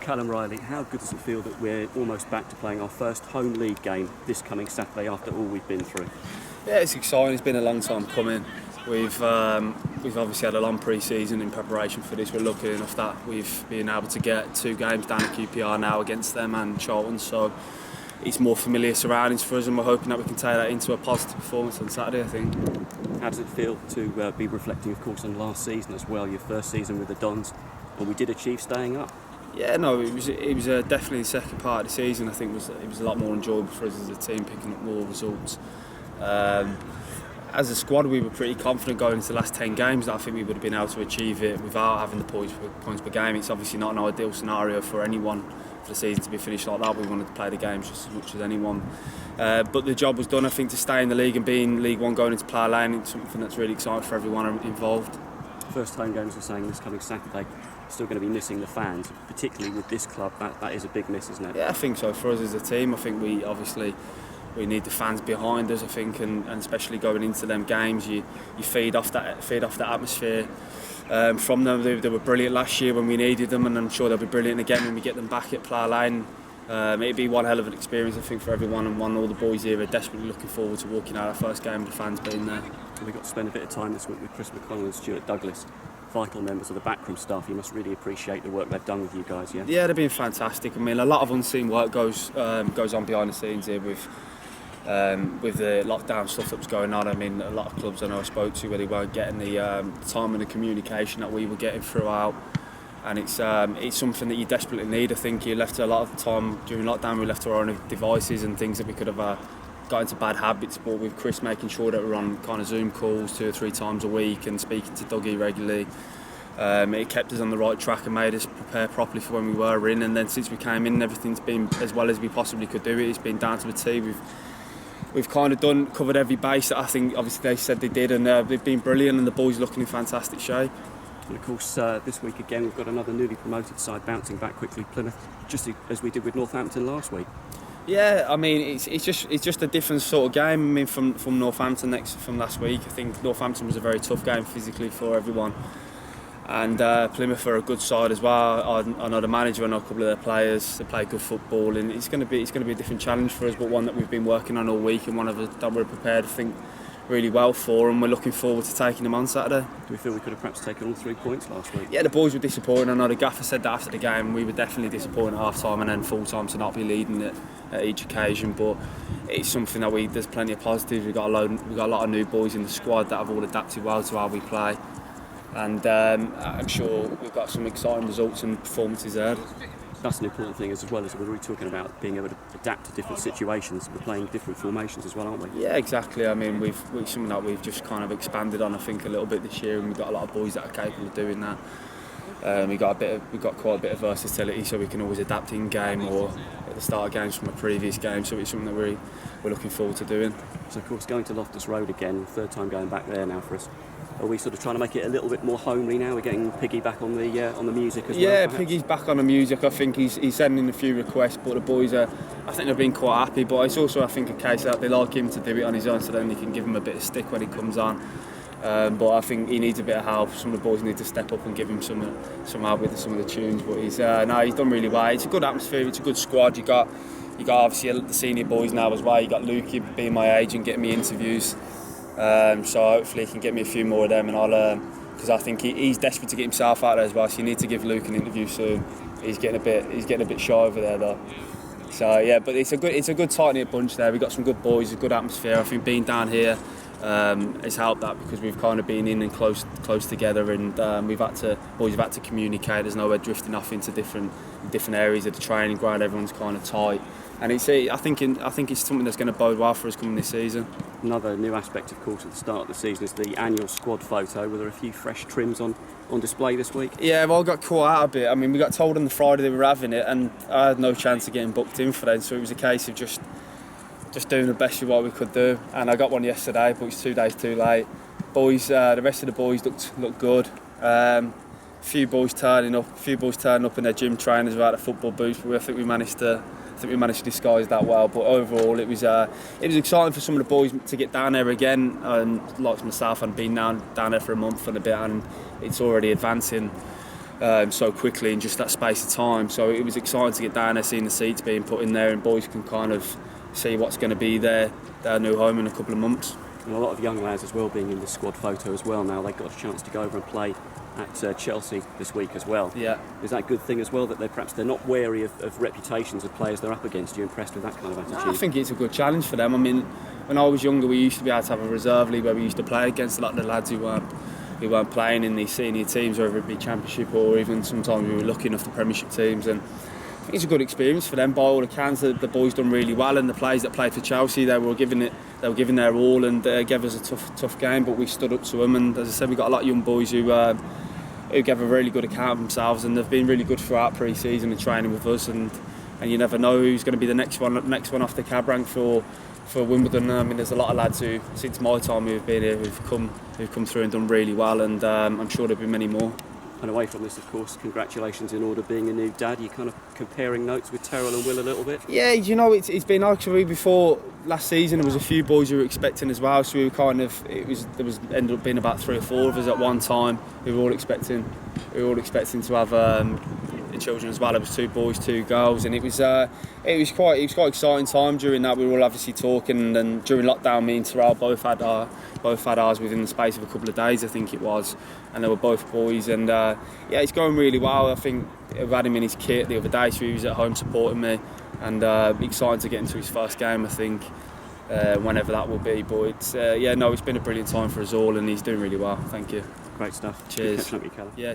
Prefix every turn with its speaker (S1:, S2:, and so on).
S1: Callum Reilly, how good does it feel that we're almost back to playing our first home league game this coming Saturday after all we've been through?
S2: Yeah, it's exciting. It's been a long time coming. We've obviously had a long pre-season in preparation for this. We're lucky enough that we've been able to get 2 games down at QPR now against them and Charlton, so it's more familiar surroundings for us, and we're hoping that we can take that into a positive performance on Saturday, I think.
S1: How does it feel to be reflecting, of course, on last season as well, your first season with the Dons, but we did achieve staying up?
S2: Yeah, no, it was definitely the second part of the season. I think it was a lot more enjoyable for us as a team, picking up more results. As a squad, we were pretty confident going into the last 10 games that I think we would have been able to achieve it without having the points per game. It's obviously not an ideal scenario for anyone for the season to be finished like that. We wanted to play the games just as much as anyone. But the job was done, I think, to stay in the league and be in League One going into Plough Lane. It's something that's really exciting for everyone involved.
S1: First home games, we're saying, this coming Saturday. Still going to be missing the fans, particularly with this club. That is a big miss, isn't it?
S2: Yeah, I think so. For us as a team, I think we need the fans behind us, I think, and especially going into them games, you feed off that atmosphere from them. They were brilliant last year when we needed them, and I'm sure they'll be brilliant again when we get them back at Plough Lane. It'd be one hell of an experience, I think, for everyone, and all the boys here are desperately looking forward to walking out our first game with the fans being there.
S1: We've got to spend a bit of time this week with Chris McConnell and Stuart Douglas, vital members of the backroom staff. You must really appreciate the work they've done with you guys, yeah?
S2: Yeah, they've been fantastic. I mean, a lot of unseen work goes on behind the scenes here with the lockdown stuff that was going on. I mean, a lot of clubs I know I spoke to where they weren't getting the time and the communication that we were getting throughout, and it's something that you desperately need. I think you left a lot of time during lockdown. We left to our own devices and things that we could have got into bad habits, but with Chris making sure that we're on kind of Zoom calls 2 or 3 times a week and speaking to Dougie regularly, it kept us on the right track and made us prepare properly for when we were in. And then since we came in, everything's been as well as we possibly could do it. It's been down to the T. We've kind of covered every base that I think obviously they said they did, and they've been brilliant, and the boys looking in fantastic shape.
S1: And of course, this week again we've got another newly promoted side bouncing back quickly, Plymouth, just as we did with Northampton last week.
S2: Yeah, I mean it's just a different sort of game. I mean from Northampton from last week, I think Northampton was a very tough game physically for everyone, and Plymouth are a good side as well. I know the manager, I know a couple of their players. They play good football, and it's going to be a different challenge for us, but one that we've been working on all week, and one of us that we're prepared, I think, really well for, and we're looking forward to taking them on Saturday.
S1: Do we feel we could have perhaps taken all 3 points last week?
S2: Yeah, the boys were disappointed. I know the gaffer said that after the game. We were definitely disappointed at half time and then full time to not be leading it at each occasion, but it's something that there's plenty of positives. We've got a lot of new boys in the squad that have all adapted well to how we play, and I'm sure we've got some exciting results and performances there.
S1: That's an important thing as well, as we're really talking about being able to adapt to different situations. We're playing different formations as well, aren't we?
S2: Yeah, exactly. I mean, we've something that we've just kind of expanded on, I think, a little bit this year, and we've got a lot of boys that are capable of doing that. We've got quite a bit of versatility, so we can always adapt in game or at the start of games from a previous game. So it's something that we're looking forward to doing.
S1: So of course, going to Loftus Road again, 3rd time going back there now for us. Are we sort of trying to make it a little bit more homely now? We're getting Piggy back on the music as well.
S2: Yeah,
S1: perhaps?
S2: Piggy's back on the music. I think he's sending a few requests, but the boys I think they've been quite happy. But it's also, I think, a case that they like him to do it on his own, so then they can give him a bit of stick when he comes on. But I think he needs a bit of help. Some of the boys need to step up and give him some help with some of the tunes. But he's done really well. It's a good atmosphere. It's a good squad. You got obviously the senior boys now as well. You got Luke being my agent, getting me interviews. So hopefully he can get me a few more of them, and I'll because I think he's desperate to get himself out there as well. So you need to give Luke an interview soon. He's getting a bit shy over there though. So yeah, but it's a good tight-knit bunch there. We've got some good boys, a good atmosphere. I think being down here has helped that, because we've kind of been in and close together, and boys have had to communicate. There's nowhere drifting off into different areas of the training ground. Everyone's kind of tight. And I think it's something that's going to bode well for us coming this season.
S1: Another new aspect, of course, at the start of the season is the annual squad photo. Were there a few fresh trims on display this week?
S2: Yeah, well, I got caught out a bit. I mean, we got told on the Friday they were having it, and I had no chance of getting booked in for that. So it was a case of just doing the best with what we could do. And I got one yesterday, but it's 2 days too late. Boys, the rest of the boys looked good. A few boys turning up in their gym trainers without the football boots, but I think we managed to disguise that well. But overall, it was exciting for some of the boys to get down there again. Like myself, I've been down there for a month and a bit, and it's already advancing so quickly in just that space of time. So it was exciting to get down there, seeing the seats being put in there, and boys can kind of see what's going to be their new home in a couple of months.
S1: And a lot of young lads as well being in the squad photo as well now. They've got a chance to go over and play at Chelsea this week as well.
S2: Yeah.
S1: Is that a good thing as well, that they're not wary of reputations of players they're up against? Are you impressed with that kind of attitude?
S2: I think it's a good challenge for them. I mean, when I was younger, we used to be able to have a reserve league where we used to play against a lot of the lads who weren't playing in these senior teams, whether it be Championship or even sometimes we were lucky enough to Premiership teams. And I think it's a good experience for them. By all accounts, the boys done really well, and the players that played for Chelsea, they were giving their all, and gave us a tough game, but we stood up to them. And as I said, we got a lot of young boys who gave a really good account of themselves, and they've been really good throughout pre-season and training with us. And you never know who's going to be the next one off the cab rank for Wimbledon. I mean, there's a lot of lads who, since my time, who've been here, who've come through and done really well, and I'm sure there'll be many more.
S1: And away from this, of course, congratulations in order being a new dad. You're kind of comparing notes with Terrell and Will a little bit.
S2: Yeah, it's been actually before last season. There was a few boys who were expecting as well, so we were ended up being about 3 or 4 of us at one time. We were all expecting to have children as well. There was 2 boys, 2 girls, and it was quite exciting time during that. We were all obviously talking, and then during lockdown, me and Terrell both had ours within the space of a couple of days, I think it was, and they were both boys. And it's going really well. I think I've had him in his kit the other day, so he was at home supporting me, and excited to get into his first game, I think, whenever that will be. But it's been a brilliant time for us all, and he's doing really well. Thank you.
S1: Great stuff.
S2: Cheers.
S1: Good catching up with you, Callum.
S2: Yeah.